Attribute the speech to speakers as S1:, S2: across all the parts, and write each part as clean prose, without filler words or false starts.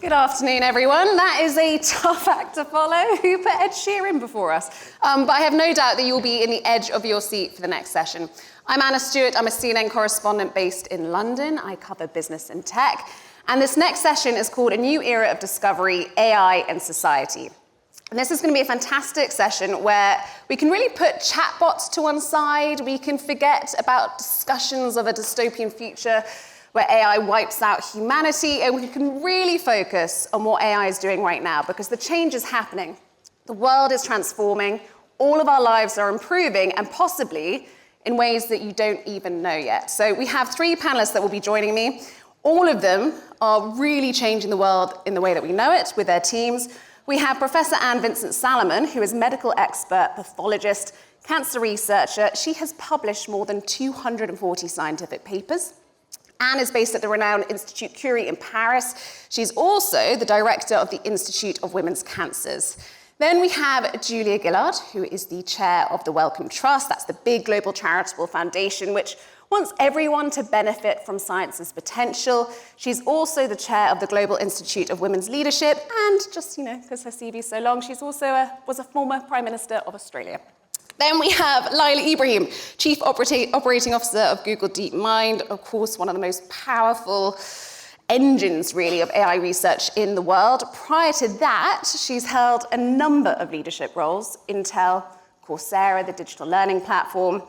S1: Good afternoon, everyone. That is a tough act to follow. Who put Ed Sheeran before us? But I have no doubt that you'll be in the edge of your seat for the next session. I'm Anna Stewart. I'm a CNN correspondent based in London. I cover business and tech. And this next session is called A New Era of Discovery, AI and Society. And this is going to be a fantastic session where we can really put chatbots to one side. We can forget about discussions of a dystopian future where AI wipes out humanity, and we can really focus on what AI is doing right now, because the change is happening. The world is transforming, all of our lives are improving, and possibly in ways that you don't even know yet. So we have three panelists that will be joining me. All of them are really changing the world in the way that we know it with their teams. We have Professor Anne Vincent-Salomon, who is a medical expert, pathologist, cancer researcher. She has published more than 240 scientific papers. Anne is based at the renowned Institut Curie in Paris. She's also the director of the Institute of Women's Cancers. Then we have Julia Gillard, who is the chair of the Wellcome Trust. That's the big global charitable foundation which wants everyone to benefit from science's potential. She's also the chair of the Global Institute of Women's Leadership, and just, because her CV is so long, she's also was a former Prime Minister of Australia. Then we have Lila Ibrahim, Chief Operating Officer of Google DeepMind, of course, one of the most powerful engines, really, of AI research in the world. Prior to that, she's held a number of leadership roles, Intel, Coursera, the digital learning platform,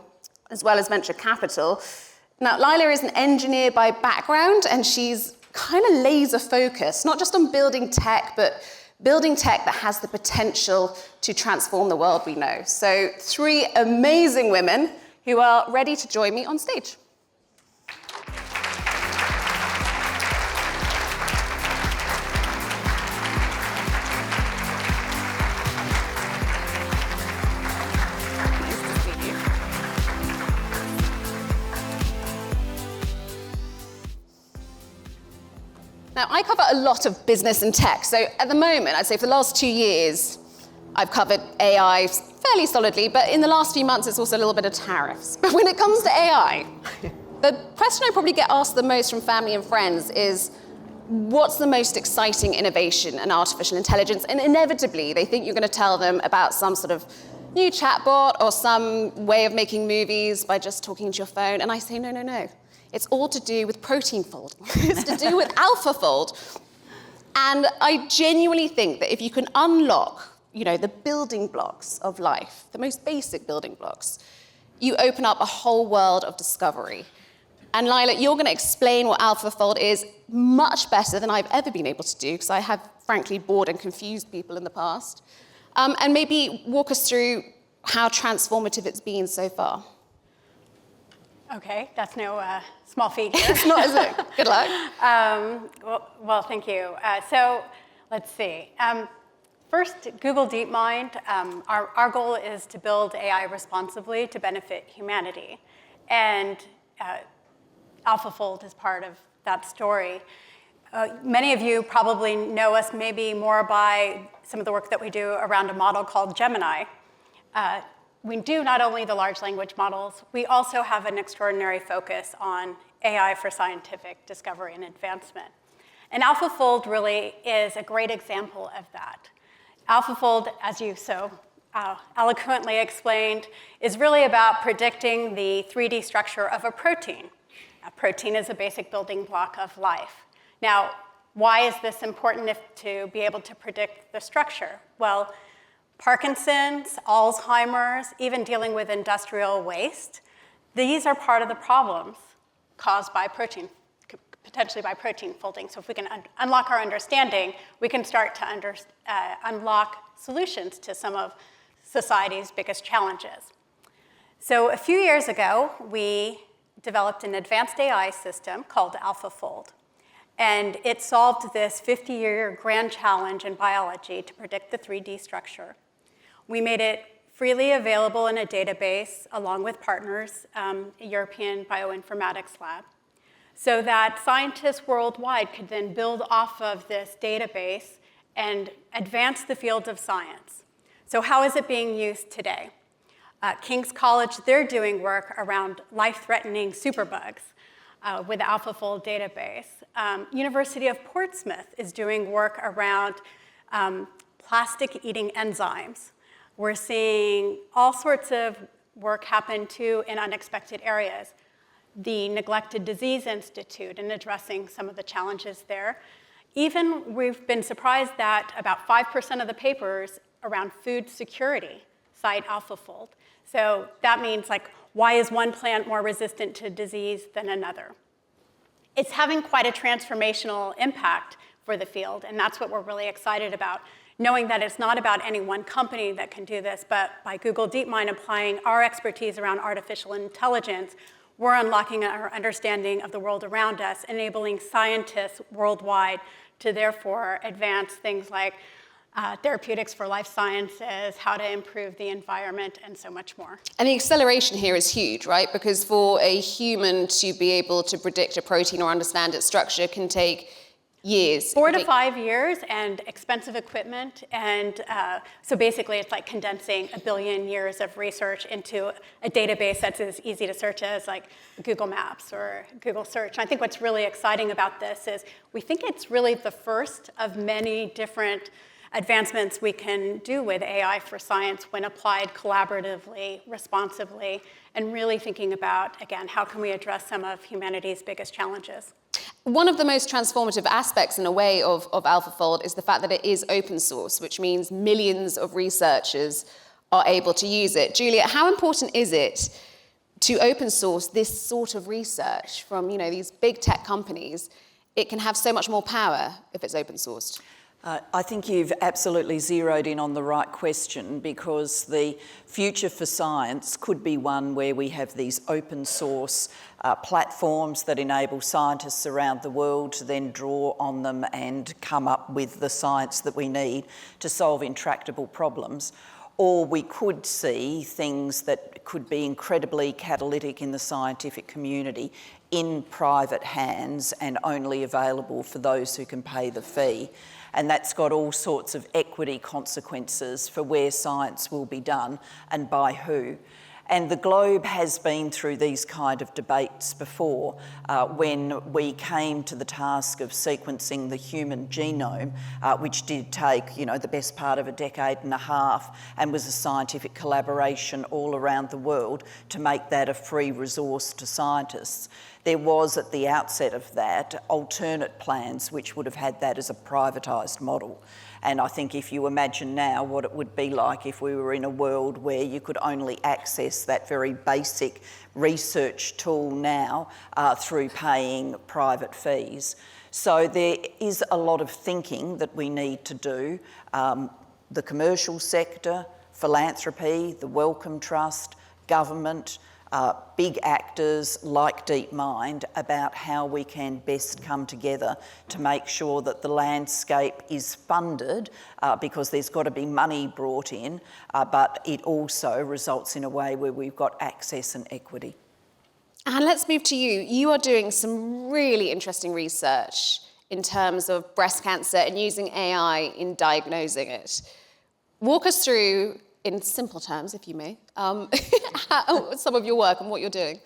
S1: as well as venture capital. Now, Lila is an engineer by background, and she's kind of laser focused, not just on building tech, but building tech that has the potential to transform the world we know. So, three amazing women who are ready to join me on stage. Now, I cover a lot of business and tech. So at the moment, I'd say for the last 2 years, I've covered AI fairly solidly, but in the last few months, it's also a little bit of tariffs. But when it comes to AI, the question I probably get asked the most from family and friends is, what's the most exciting innovation in artificial intelligence? And inevitably, they think you're going to tell them about some sort of new chatbot or some way of making movies by just talking to your phone. And I say, no, no, no. It's all to do with protein fold. It's to do with AlphaFold. And I genuinely think that if you can unlock, the building blocks of life, the most basic building blocks, you open up a whole world of discovery. And Lila, you're going to explain what AlphaFold is much better than I've ever been able to do, because I have, frankly, bored and confused people in the past. And maybe walk us through how transformative it's been so far.
S2: Okay, that's no small feat here.
S1: It's not, is it? Good luck.
S2: Well, thank you. So let's see. First, Google DeepMind. Our goal is to build AI responsibly to benefit humanity. And AlphaFold is part of that story. Many of you probably know us maybe more by some of the work that we do around a model called Gemini. We do not only the large language models, we also have an extraordinary focus on AI for scientific discovery and advancement. And AlphaFold really is a great example of that. AlphaFold, as you so eloquently explained, is really about predicting the 3D structure of a protein. A protein is a basic building block of life. Now, why is this important to be able to predict the structure? Well, Parkinson's, Alzheimer's, even dealing with industrial waste, these are part of the problems caused by protein, potentially by protein folding. So if we can unlock our understanding, we can start to unlock solutions to some of society's biggest challenges. So a few years ago, we developed an advanced AI system called AlphaFold. And it solved this 50-year grand challenge in biology to predict the 3D structure. We made it freely available in a database along with partners, a European bioinformatics lab, so that scientists worldwide could then build off of this database and advance the field of science. So how is it being used today? King's College, they're doing work around life-threatening superbugs. with the AlphaFold database. University of Portsmouth is doing work around plastic-eating enzymes. We're seeing all sorts of work happen too in unexpected areas. The Neglected Disease Institute in addressing some of the challenges there. Even we've been surprised that about 5% of the papers around food security cite AlphaFold. So that means, like, why is one plant more resistant to disease than another? It's having quite a transformational impact for the field, and that's what we're really excited about, knowing that it's not about any one company that can do this, but by Google DeepMind applying our expertise around artificial intelligence, we're unlocking our understanding of the world around us, enabling scientists worldwide to therefore advance things like therapeutics for life sciences, how to improve the environment, and so much more.
S1: And the acceleration here is huge, right? Because for a human to be able to predict a protein or understand its structure can take years.
S2: 4 to 5 years and expensive equipment. And so basically it's like condensing 1 billion years of research into a database that's as easy to search as like Google Maps or Google Search. And I think what's really exciting about this is we think it's really the first of many different advancements we can do with AI for science when applied collaboratively, responsively, and really thinking about, again, how can we address some of humanity's biggest challenges?
S1: One of the most transformative aspects, in a way, of AlphaFold is the fact that it is open source, which means millions of researchers are able to use it. Julia, how important is it to open source this sort of research from, these big tech companies? It can have so much more power if it's open sourced.
S3: I think you've absolutely zeroed in on the right question, because the future for science could be one where we have these open source platforms that enable scientists around the world to then draw on them and come up with the science that we need to solve intractable problems. Or we could see things that could be incredibly catalytic in the scientific community in private hands and only available for those who can pay the fee. And that's got all sorts of equity consequences for where science will be done and by who. And the globe has been through these kind of debates before. When we came to the task of sequencing the human genome, which did take, the best part of a decade and a half, and was a scientific collaboration all around the world to make that a free resource to scientists. There was, at the outset of that, alternate plans which would have had that as a privatised model. And I think if you imagine now what it would be like if we were in a world where you could only access that very basic research tool now through paying private fees. So there is a lot of thinking that we need to do. The commercial sector, philanthropy, the Wellcome Trust, government, big actors like DeepMind about how we can best come together to make sure that the landscape is funded because there's got to be money brought in, but it also results in a way where we've got access and equity.
S1: And let's move to you. You are doing some really interesting research in terms of breast cancer and using AI in diagnosing it. Walk us through, in simple terms, if you may, some of your work and what you're doing.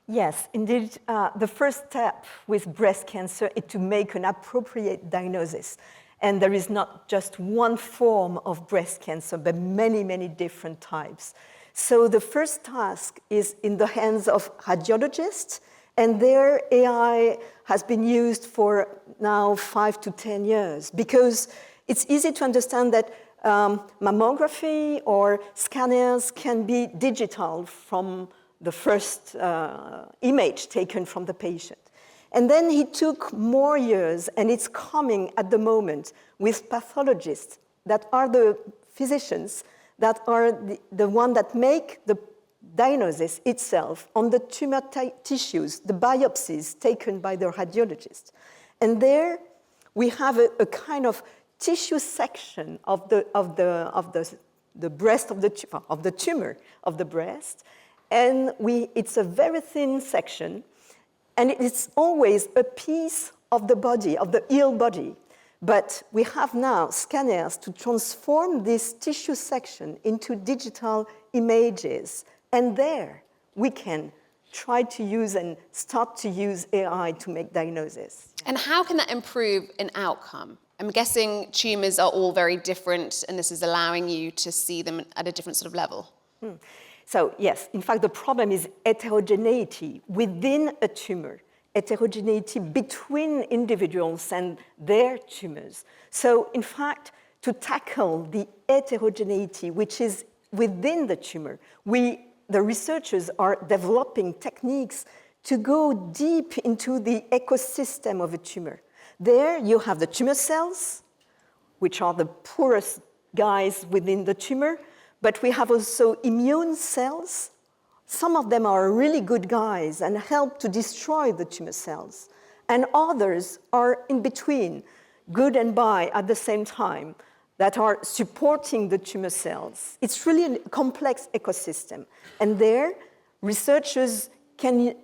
S4: Yes, indeed. The first step with breast cancer is to make an appropriate diagnosis. And there is not just one form of breast cancer, but many, many different types. So the first task is in the hands of radiologists, and their AI has been used for now 5 to 10 years, because it's easy to understand that mammography or scanners can be digital from the first image taken from the patient. And then it took more years, and it's coming at the moment with pathologists that are the physicians that are the one that make the diagnosis itself on the tumor tissues, the biopsies taken by the radiologist. And there we have a kind of tissue section of the breast of the tumor of the breast, and it's a very thin section, and it's always a piece of the body, of the ill body. But we have now scanners to transform this tissue section into digital images, and there we can try to use and start to use AI to make diagnosis.
S1: And how can that improve an outcome? I'm guessing tumours are all very different, and this is allowing you to see them at a different sort of level.
S4: So yes, in fact, the problem is heterogeneity within a tumor, heterogeneity between individuals and their tumors. So in fact, to tackle the heterogeneity which is within the tumor, the researchers are developing techniques to go deep into the ecosystem of a tumor. There you have the tumor cells, which are the poorest guys within the tumor, but we have also immune cells. Some of them are really good guys and help to destroy the tumor cells. And others are in between, good and bad at the same time, that are supporting the tumor cells. It's really a complex ecosystem. And there, researchers can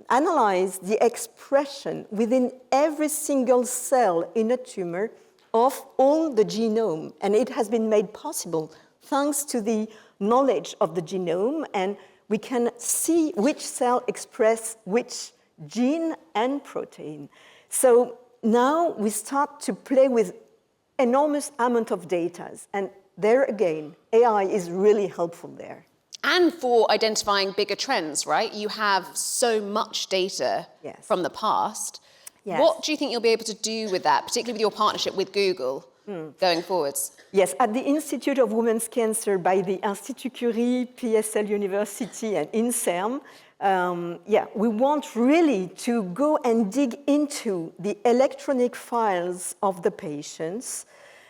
S4: analyze the expression within every single cell in a tumor of all the genome. And it has been made possible thanks to the knowledge of the genome, and we can see which cell express which gene and protein. So now we start to play with enormous amount of data, and there again, AI is really helpful there.
S1: And for identifying bigger trends, right? You have so much data from the past.
S4: Yes.
S1: What do you think you'll be able to do with that, particularly with your partnership with Google going forwards?
S4: Yes, at the Institute of Women's Cancer by the Institut Curie, PSL University, and INSERM, we want really to go and dig into the electronic files of the patients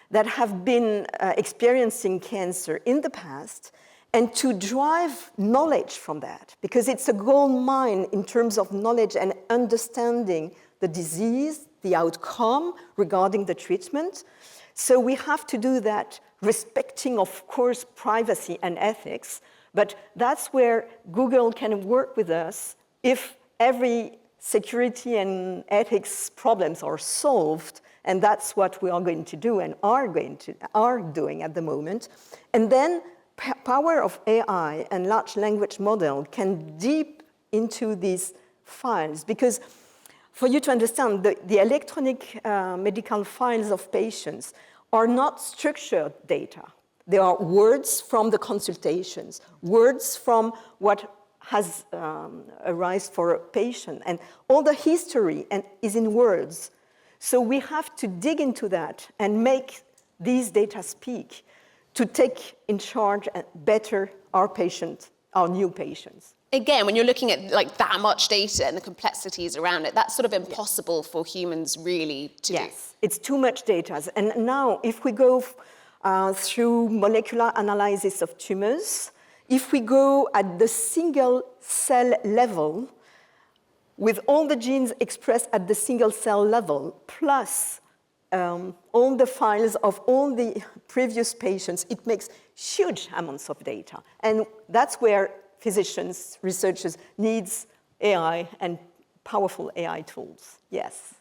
S4: that have been experiencing cancer in the past, and to drive knowledge from that, because it's a gold mine in terms of knowledge and understanding the disease, the outcome regarding the treatment. So we have to do that respecting, of course, privacy and ethics, but that's where Google can work with us if every security and ethics problems are solved, and that's what we are going to do and are doing at the moment. And then power of AI and large language model can deep into these files, because for you to understand, the electronic medical files of patients are not structured data. They are words from the consultations, words from what has arisen for a patient, and all the history is in words. So we have to dig into that and make these data speak to take in charge and better our new patients.
S1: Again, when you're looking at like that much data and the complexities around it, that's sort of impossible for humans really to do.
S4: Yes, it's too much data. And now if we go through molecular analysis of tumors, if we go at the single cell level, with all the genes expressed at the single cell level, plus all the files of all the previous patients, it makes huge amounts of data. And that's where physicians, researchers needs AI and powerful AI tools, yes.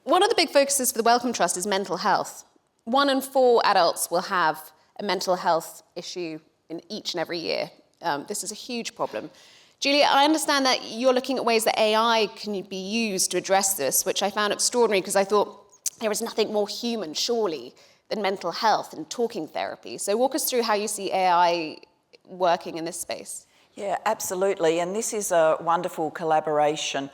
S1: One of the big focuses for the Wellcome Trust is mental health. 1 in 4 adults will have a mental health issue in each and every year. This is a huge problem. Julia, I understand that you're looking at ways that AI can be used to address this, which I found extraordinary because I thought there is nothing more human, surely, than mental health and talking therapy. So walk us through how you see AI working in this space.
S3: Yeah, absolutely. And this is a wonderful collaboration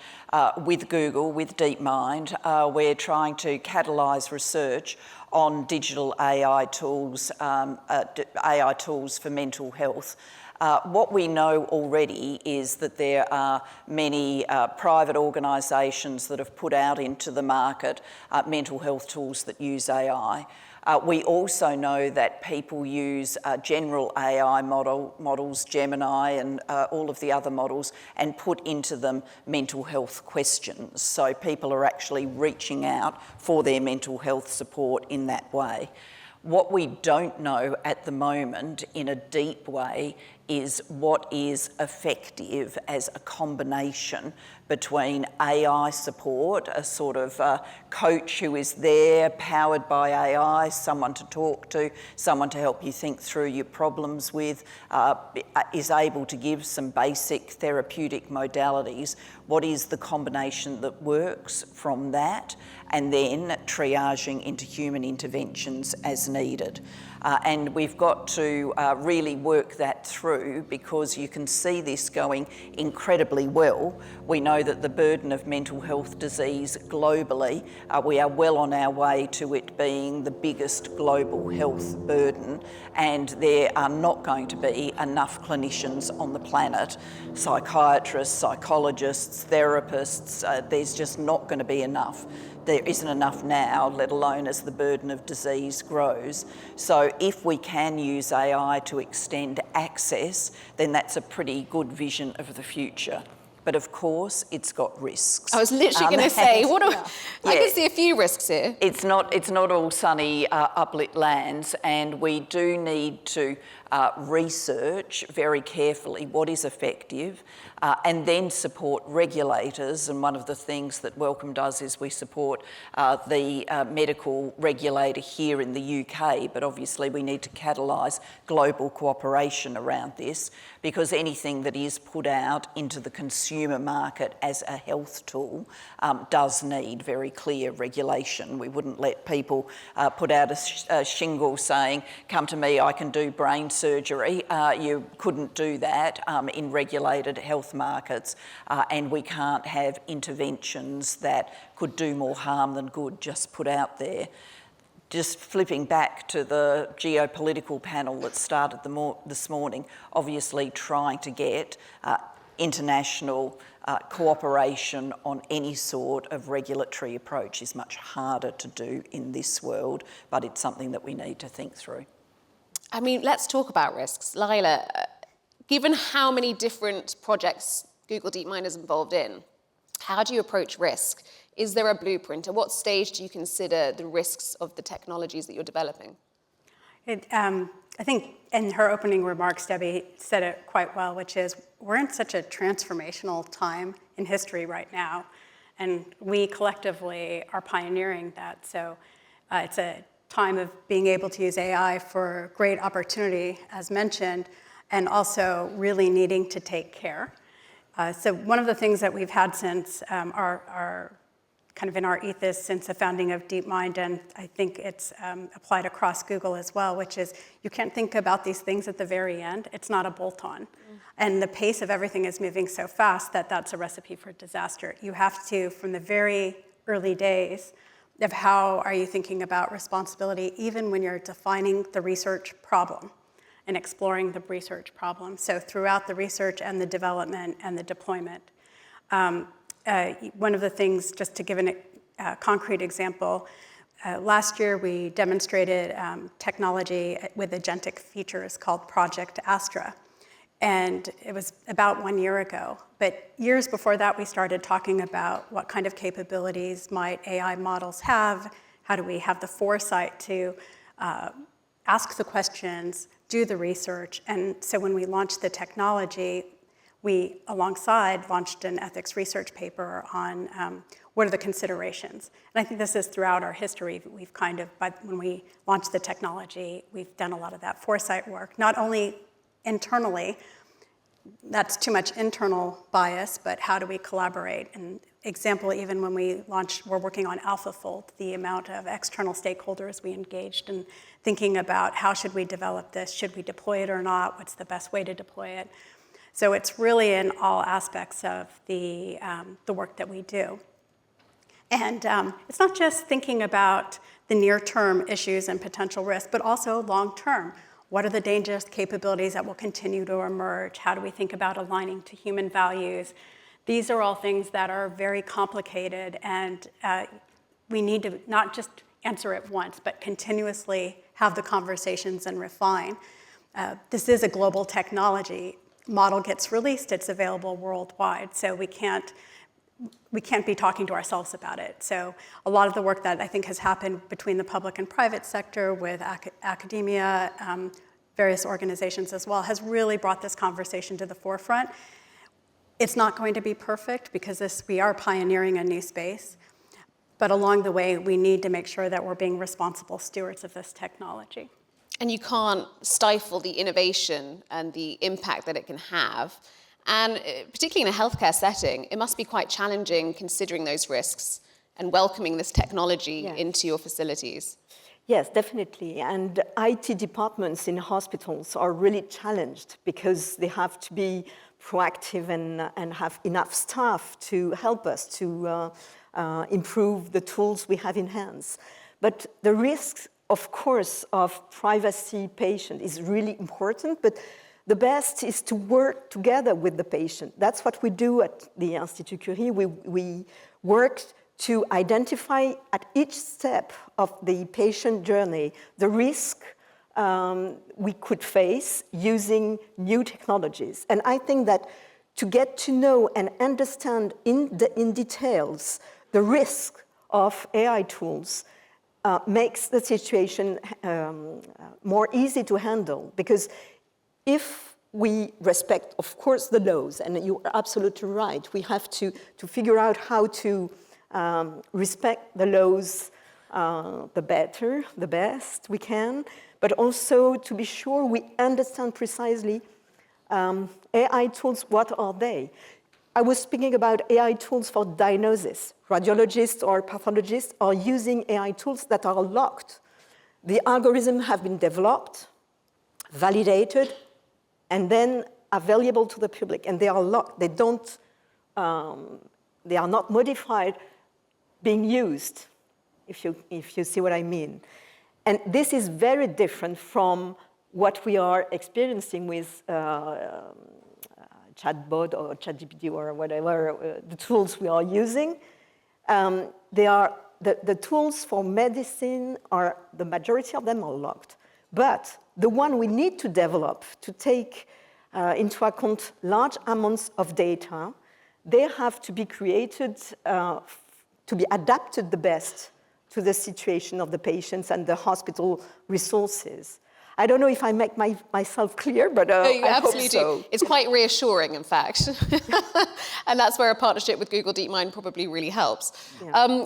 S3: with Google, with DeepMind. We're trying to catalyse research on digital AI tools for mental health. What we know already is that there are many private organisations that have put out into the market mental health tools that use AI. We also know that people use general AI models, Gemini and all of the other models, and put into them mental health questions. So people are actually reaching out for their mental health support in that way. What we don't know at the moment in a deep way is what is effective as a combination between AI support, a sort of coach who is there, powered by AI, someone to talk to, someone to help you think through your problems with, is able to give some basic therapeutic modalities. What is the combination that works from that? And then triaging into human interventions as needed. And we've got to really work that through, because you can see this going incredibly well. We know that the burden of mental health disease globally, we are well on our way to it being the biggest global health burden, and there are not going to be enough clinicians on the planet, psychiatrists, psychologists, therapists, there's just not going to be enough. There isn't enough now, let alone as the burden of disease grows. So if we can use AI to extend access, then that's a pretty good vision of the future. But of course, it's got risks.
S1: I was literally going to say, I can see a few risks here.
S3: It's not all sunny uplit lands, and we do need to research very carefully what is effective, and then support regulators. And one of the things that Wellcome does is we support the medical regulator here in the UK, but obviously we need to catalyse global cooperation around this, because anything that is put out into the consumer market as a health tool does need very clear regulation. We wouldn't let people put out a shingle saying, come to me, I can do brain surgery. You couldn't do that in regulated health markets, and we can't have interventions that could do more harm than good just put out there. Just flipping back to the geopolitical panel that started this morning, obviously trying to get international cooperation on any sort of regulatory approach is much harder to do in this world, but it's something that we need to think through.
S1: I mean, let's talk about risks. Lila, given how many different projects Google DeepMind is involved in, how do you approach risk? Is there a blueprint? At what stage do you consider the risks of the technologies that you're developing?
S2: I think in her opening remarks, Debbie said it quite well, which is we're in such a transformational time in history right now, and we collectively are pioneering that. So it's a time of being able to use AI for great opportunity, as mentioned, and also really needing to take care. So one of the things that we've had since our kind of in our ethos since the founding of DeepMind, and I think it's applied across Google as well, which is you can't think about these things at the very end. It's not a bolt-on. And the pace of everything is moving so fast that that's a recipe for disaster. You have to, from the very early days, of how are you thinking about responsibility, even when you're defining the research problem and exploring the research problem. So throughout the research and the development and the deployment. One of the things, just to give a concrete example, last year we demonstrated technology with agentic features called Project Astra. And it was about 1 year ago. But years before that, we started talking about what kind of capabilities might AI models have, how do we have the foresight to ask the questions, do the research. And so when we launched the technology, we, alongside, launched an ethics research paper on what are the considerations. And I think this is throughout our history. We've kind of, when we launched the technology, we've done a lot of that foresight work, not only internally, that's too much internal bias, but how do we collaborate? And example, even when we launched, we're working on AlphaFold, the amount of external stakeholders we engaged in thinking about how should we develop this? Should we deploy it or not? What's the best way to deploy it? So it's really in all aspects of the work that we do. And it's not just thinking about the near-term issues and potential risks, but also long-term. What are the dangerous capabilities that will continue to emerge? How do we think about aligning to human values? These are all things that are very complicated, and we need to not just answer it once, but continuously have the conversations and refine. This is a global technology. Model gets released, it's available worldwide, so we can't be talking to ourselves about it. So a lot of the work that I think has happened between the public and private sector with academia, various organizations as well, has really brought this conversation to the forefront. It's not going to be perfect because we are pioneering a new space, but along the way, we need to make sure that we're being responsible stewards of this technology.
S1: And you can't stifle the innovation and the impact that it can have. And particularly in a healthcare setting, it must be quite challenging considering those risks and welcoming this technology into your facilities.
S4: Yes, definitely. And IT departments in hospitals are really challenged because they have to be proactive and have enough staff to help us to improve the tools we have in hands. But the risks, of course, of privacy patient is really important, but the best is to work together with the patient. That's what we do at the Institut Curie. We work to identify at each step of the patient journey the risk we could face using new technologies. And I think that to get to know and understand in details the risk of AI tools makes the situation more easy to handle, because if we respect, of course, the laws, and you're absolutely right, we have to figure out how to respect the laws the best we can, but also to be sure we understand precisely AI tools, what are they? I was speaking about AI tools for diagnosis. Radiologists or pathologists are using AI tools that are locked. The algorithms have been developed, validated, and then available to the public, and they are locked. They are not modified being used, if you see what I mean. And this is very different from what we are experiencing with chatbot or ChatGPT or whatever the tools we are using. The tools for medicine the majority of them are locked. But the one we need to develop to take into account large amounts of data, they have to be created to be adapted the best to the situation of the patients and the hospital resources. I don't know if I make myself clear, but
S1: no, you
S4: I
S1: absolutely
S4: hope so.
S1: do. It's quite reassuring, in fact. And that's where a partnership with Google DeepMind probably really helps. Yeah.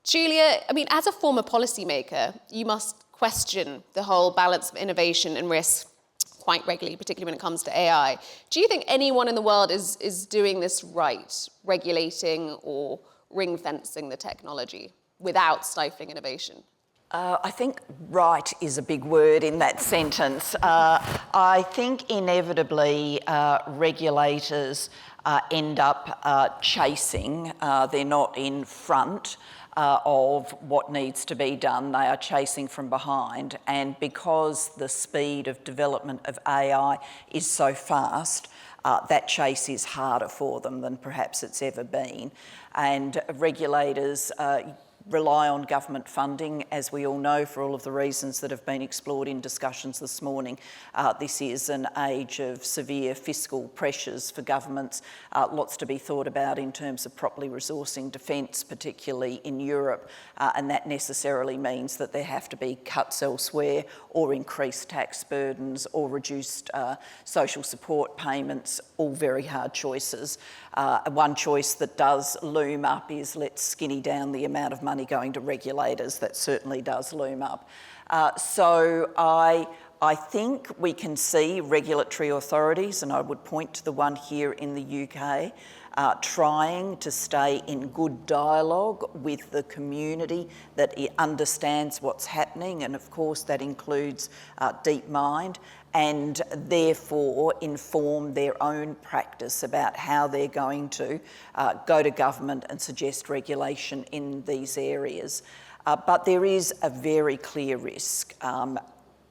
S1: Julia, I mean, as a former policymaker, you must question the whole balance of innovation and risk quite regularly, particularly when it comes to AI. Do you think anyone in the world is doing this right, regulating or ring-fencing the technology without stifling innovation?
S3: I think right is a big word in that sentence. I think inevitably regulators end up chasing. They're not in front of what needs to be done. They are chasing from behind. And because the speed of development of AI is so fast, that chase is harder for them than perhaps it's ever been. And regulators rely on government funding, as we all know, for all of the reasons that have been explored in discussions this morning. This is an age of severe fiscal pressures for governments, lots to be thought about in terms of properly resourcing defence, particularly in Europe, and that necessarily means that there have to be cuts elsewhere or increased tax burdens or reduced social support payments, all very hard choices. One choice that does loom up is let's skinny down the amount of money going to regulators. That certainly does loom up. So I think we can see regulatory authorities, and I would point to the one here in the UK, trying to stay in good dialogue with the community that understands what's happening, and of course that includes DeepMind, and therefore inform their own practice about how they're going to go to government and suggest regulation in these areas. But there is a very clear risk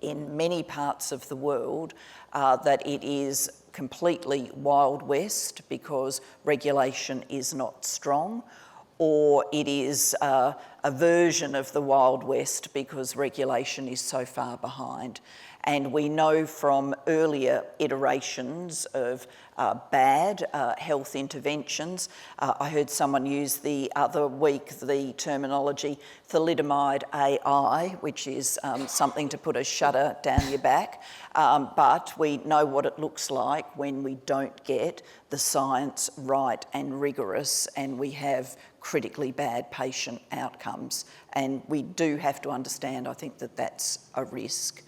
S3: in many parts of the world that it is completely Wild West because regulation is not strong, or it is a version of the Wild West because regulation is so far behind. And we know from earlier iterations of bad health interventions. I heard someone use the other week the terminology thalidomide AI, which is something to put a shudder down your back. But we know what it looks like when we don't get the science right and rigorous, and we have critically bad patient outcomes. And we do have to understand, I think, that that's a risk.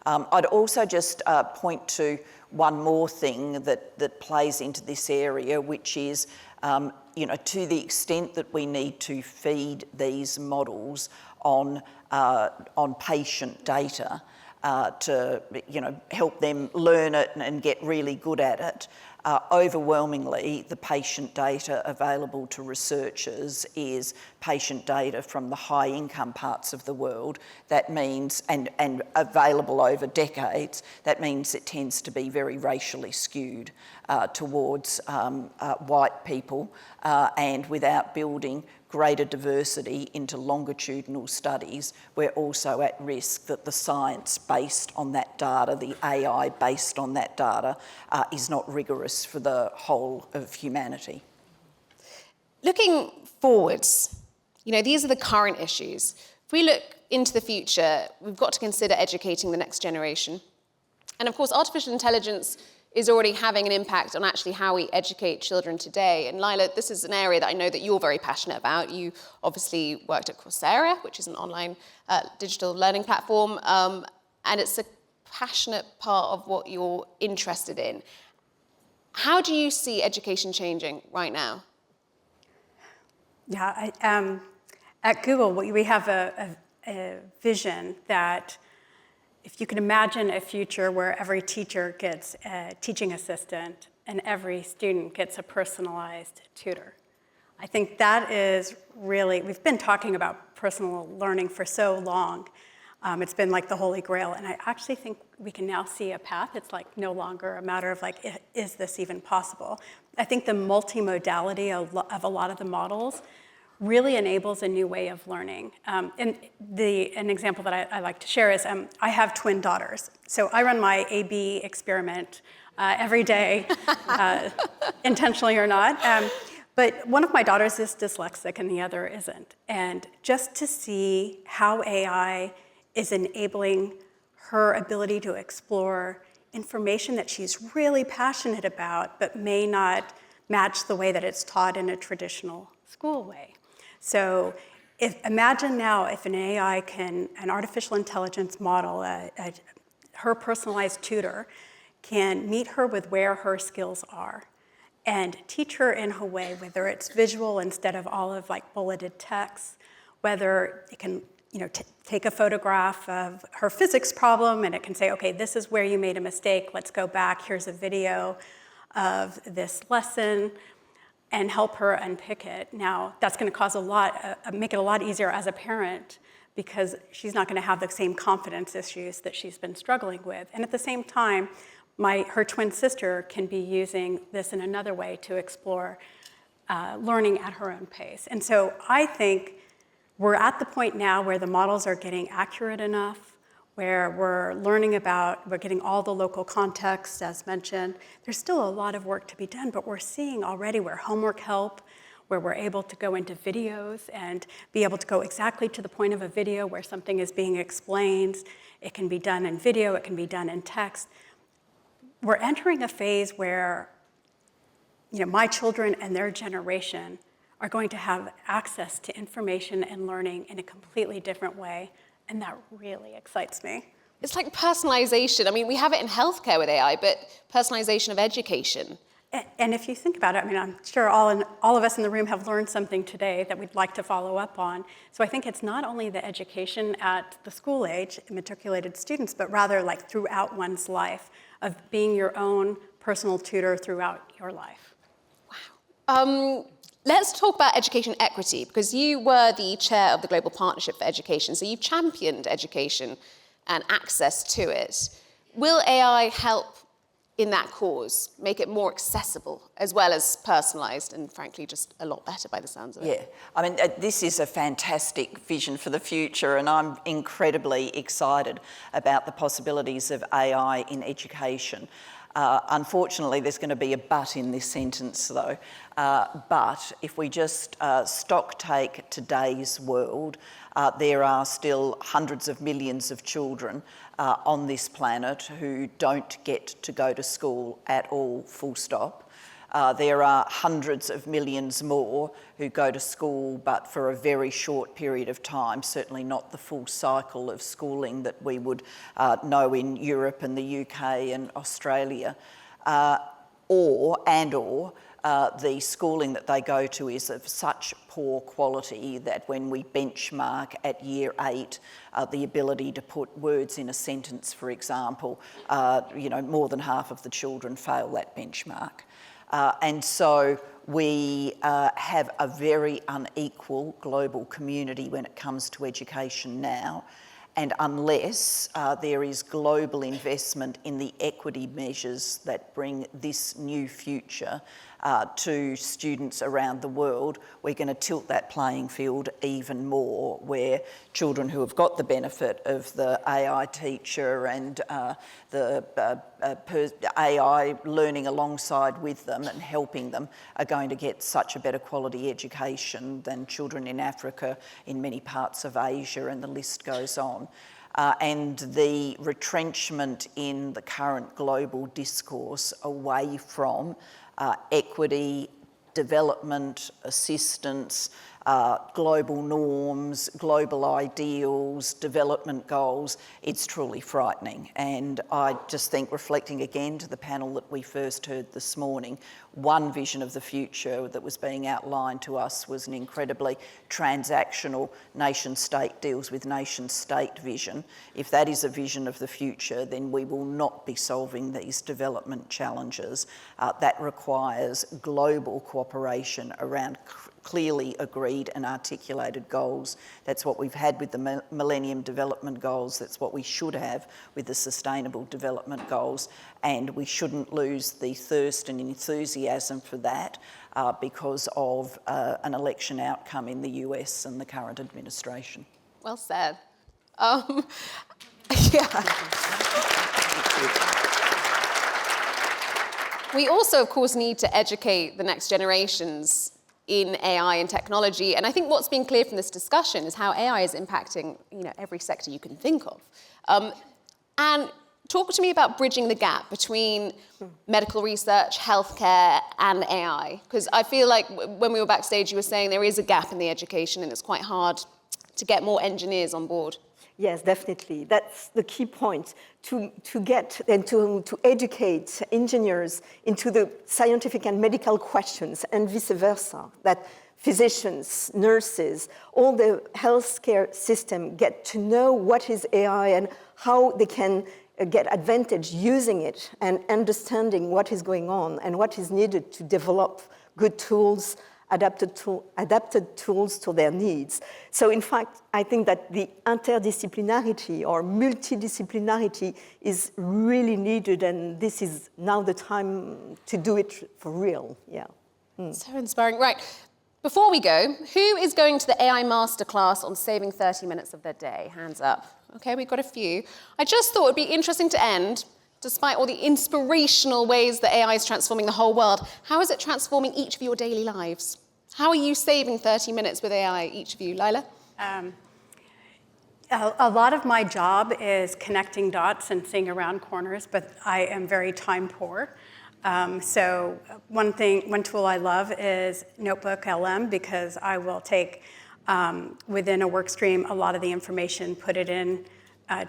S3: I'd also just point to one more thing that plays into this area, which is, to the extent that we need to feed these models on patient data to, help them learn it and get really good at it. Overwhelmingly, the patient data available to researchers is patient data from the high-income parts of the world. That means, and available over decades, that means it tends to be very racially skewed towards white people, and without building greater diversity into longitudinal studies, we're also at risk that the science based on that data, the AI based on that data, is not rigorous for the whole of humanity.
S1: Looking forwards, these are the current issues. If we look into the future, we've got to consider educating the next generation. And of course, artificial intelligence is already having an impact on actually how we educate children today. And Lila, this is an area that I know that you're very passionate about. You obviously worked at Coursera, which is an online digital learning platform, and it's a passionate part of what you're interested in. How do you see education changing right now?
S2: Yeah, at Google, we have a vision that if you can imagine a future where every teacher gets a teaching assistant and every student gets a personalized tutor. I think that is really, we've been talking about personal learning for so long. It's been like the Holy Grail, and I actually think we can now see a path. It's like no longer a matter of like, is this even possible? I think the multimodality of a lot of the models really enables a new way of learning. And an example that I like to share is I have twin daughters. So I run my A/B experiment every day, intentionally or not. But one of my daughters is dyslexic and the other isn't. And just to see how AI is enabling her ability to explore information that she's really passionate about, but may not match the way that it's taught in a traditional school way. So imagine now if an AI an artificial intelligence model, her personalized tutor, can meet her with where her skills are and teach her in a way, whether it's visual instead of all of like bulleted text, whether it can take a photograph of her physics problem and it can say, okay, this is where you made a mistake, let's go back, here's a video of this lesson, and help her unpick it. Now, that's going to cause make it a lot easier as a parent because she's not going to have the same confidence issues that she's been struggling with. And at the same time, her twin sister can be using this in another way to explore learning at her own pace. And so I think we're at the point now where the models are getting accurate enough, where we're getting all the local context, as mentioned. There's still a lot of work to be done, but we're seeing already where homework help, where we're able to go into videos and be able to go exactly to the point of a video where something is being explained. It can be done in video, it can be done in text. We're entering a phase where my children and their generation are going to have access to information and learning in a completely different way. And that really excites me.
S1: It's like personalization. I mean, we have it in healthcare with AI, but personalization of education.
S2: And if you think about it, I'm sure all of us in the room have learned something today that we'd like to follow up on. So I think it's not only the education at the school age, matriculated students, but rather like throughout one's life of being your own personal tutor throughout your life.
S1: Wow. Let's talk about education equity, because you were the chair of the Global Partnership for Education, so you've championed education and access to it. Will AI help in that cause, make it more accessible as well as personalised and frankly just a lot better by the sounds of it.
S3: Yeah, I mean, this is a fantastic vision for the future, and I'm incredibly excited about the possibilities of AI in education. Unfortunately, there's going to be a but in this sentence though. But if we just stock take today's world, there are still hundreds of millions of children on this planet who don't get to go to school at all, full stop. There are hundreds of millions more who go to school but for a very short period of time, certainly not the full cycle of schooling that we would know in Europe and the UK and Australia, or the schooling that they go to is of such poor quality that when we benchmark at year 8, the ability to put words in a sentence, for example, more than half of the children fail that benchmark. And so we have a very unequal global community when it comes to education now. And unless there is global investment in the equity measures that bring this new future to students around the world, we're going to tilt that playing field even more, where children who have got the benefit of the AI teacher and the AI learning alongside with them and helping them are going to get such a better quality education than children in Africa, in many parts of Asia, and the list goes on. And the retrenchment in the current global discourse away from equity, development, assistance, global norms, global ideals, development goals, it's truly frightening. And I just think, reflecting again to the panel that we first heard this morning, one vision of the future that was being outlined to us was an incredibly transactional nation-state deals with nation-state vision. If that is a vision of the future, then we will not be solving these development challenges. That requires global cooperation around clearly agreed and articulated goals. That's what we've had with the Millennium Development Goals. That's what we should have with the Sustainable Development Goals. And we shouldn't lose the thirst and enthusiasm for that because of an election outcome in the US and the current administration.
S1: Well said. Yeah. We also, of course, need to educate the next generations in AI and technology. And I think what's been clear from this discussion is how AI is impacting, every sector you can think of. And talk to me about bridging the gap between medical research, healthcare, and AI. Because I feel like when we were backstage, you were saying there is a gap in the education and it's quite hard to get more engineers on board.
S4: Yes, definitely. That's the key point, to get and to educate engineers into the scientific and medical questions and vice versa, that physicians, nurses, all the healthcare system get to know what is AI and how they can get advantage using it and understanding what is going on and what is needed to develop good tools, adapted tools to their needs. So in fact, I think that the interdisciplinarity or multidisciplinarity is really needed, and this is now the time to do it for real, yeah.
S1: So inspiring. Right, before we go, who is going to the AI masterclass on saving 30 minutes of their day? Hands up. Okay, we've got a few. I just thought it'd be interesting to end, despite all the inspirational ways that AI is transforming the whole world, how is it transforming each of your daily lives? How are you saving 30 minutes with AI, each of you? Lila?
S2: A lot of my job is connecting dots and seeing around corners, but I am very time poor. So one tool I love is Notebook LM, because I will take within a work stream a lot of the information, put it in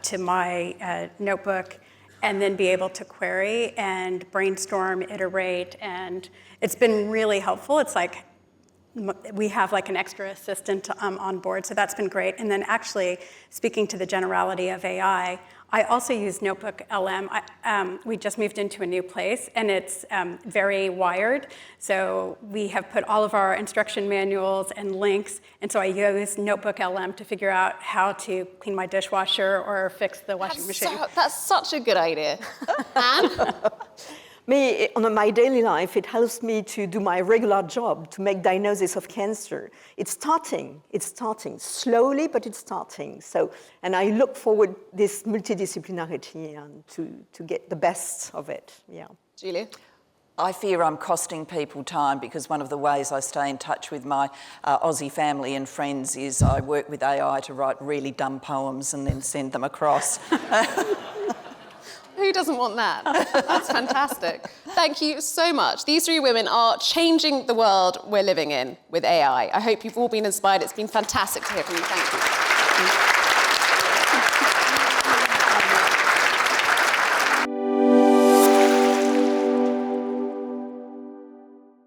S2: to my notebook, and then be able to query and brainstorm, iterate, and it's been really helpful. It's like we have like an extra assistant on board, so that's been great. And then actually, speaking to the generality of AI, I also use Notebook LM. We just moved into a new place, and it's very wired. So we have put all of our instruction manuals and links, and so I use Notebook LM to figure out how to clean my dishwasher or fix the washing machine.
S1: That's such a good idea. Anne?
S4: Me, on my daily life, it helps me to do my regular job, to make diagnosis of cancer. It's starting slowly, but it's starting. So, and I look forward this multidisciplinarity and to get the best of it, yeah.
S1: Julia?
S3: I fear I'm costing people time, because one of the ways I stay in touch with my Aussie family and friends is I work with AI to write really dumb poems and then send them across.
S1: Who doesn't want that? That's fantastic. Thank you so much. These three women are changing the world we're living in with AI. I hope you've all been inspired. It's been fantastic to hear from you. Thank you.